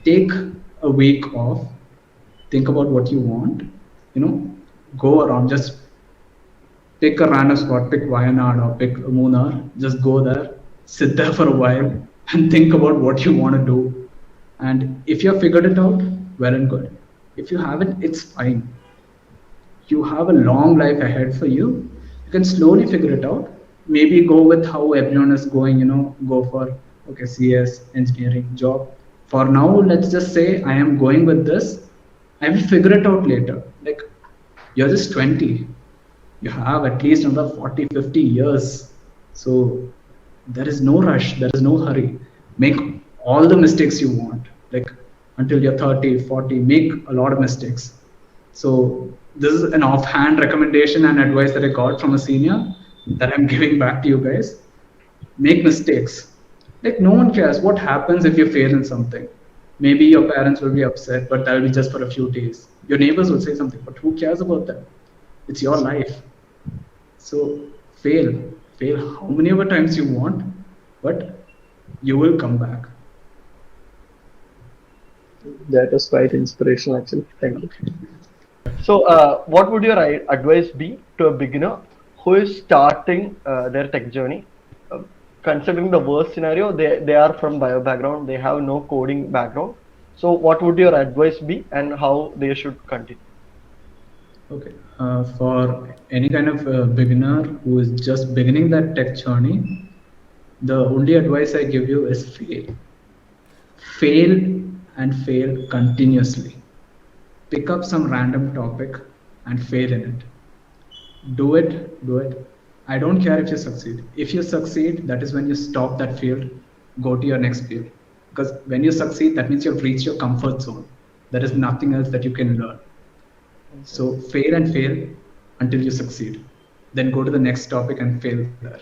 Take a week off, think about what you want, you know, go around, just pick a random spot, pick Wayanad or pick Munnar, just go there, sit there for a while and think about what you want to do. And if you have figured it out, well and good. If you haven't, it's fine. You have a long life ahead for you. You can slowly figure it out. Maybe go with how everyone is going, go for okay, CS, engineering, job. For now, let's just say I am going with this. I will figure it out later. Like you're just 20. You have at least another 40, 50 years. So there is no rush, there is no hurry. Make all the mistakes you want. Like until you're 30, 40, make a lot of mistakes. So this is an offhand recommendation and advice that I got from a senior that I'm giving back to you guys. Make mistakes. Like no one cares what happens if you fail in something. Maybe your parents will be upset, but that'll be just for a few days. Your neighbors will say something, but who cares about them? It's your life. So fail how many ever times you want, but you will come back. That was quite inspirational, actually. Thank you. So, what would your advice be to a beginner who is starting their tech journey? Uh, Considering the worst scenario, they are from bio background, they have no coding background. So, what would your advice be, and how they should continue? Okay. For any kind of beginner who is just beginning that tech journey, the only advice I give you is fail. Fail and fail continuously. Pick up some random topic and fail in it. Do it. I don't care if you succeed. If you succeed, that is when you stop that field, go to your next field. Because when you succeed, that means you've reached your comfort zone. There is nothing else that you can learn. So fail and fail until you succeed. Then go to the next topic and fail there.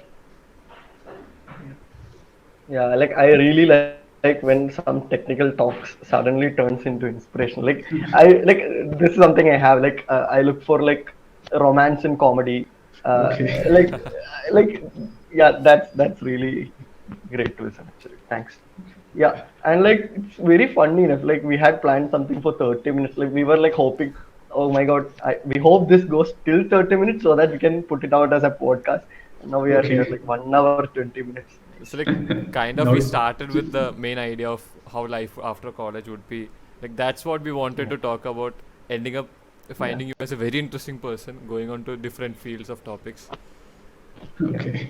Yeah, like I really like when some technical talks suddenly turns into inspiration. This is something I have. I look for like romance and comedy. Uh, Okay. like like yeah, that's really great to listen. Actually, thanks. Yeah, and like it's very funny enough. Like we had planned something for 30 minutes. Like we were like hoping, oh my god, we hope this goes till 30 minutes so that we can put it out as a podcast. And now we are here Okay. like 1 hour 20 minutes. So like kind of Now we it's started with the main idea of how life after college would be. Like that's what we wanted to talk about. Ending up Yeah. finding you as a very interesting person, going on to different fields of topics. Yeah. okay.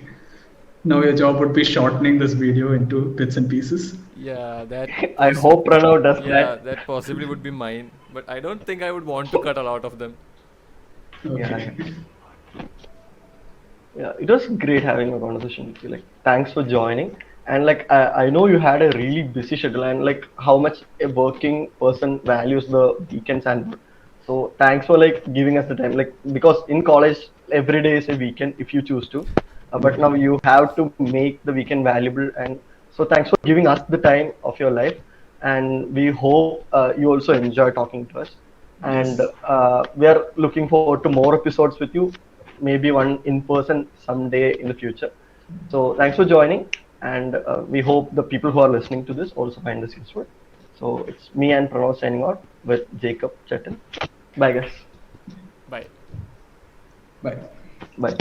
Now your job would be shortening this video into bits and pieces. Yeah, that I hope Pranav does yeah, that. that possibly would be mine. But I don't think I would want to cut a lot of them. Yeah, yeah. Okay. Yeah, it was great having a conversation with you. Like, thanks for joining. And like, I know you had a really busy schedule, and like how much a working person values the weekends and so thanks for like giving us the time. Like because in college every day is a weekend if you choose to, but now Okay. you have to make the weekend valuable. And so thanks for giving us the time of your life. And we hope you also enjoy talking to us. And Yes. we are looking forward to more episodes with you, maybe one in person someday in the future. So thanks for joining, and we hope the people who are listening to this also find this useful. So it's me and Pranav signing out with Jacob Chetan. Bye guys. Bye. Bye. Bye.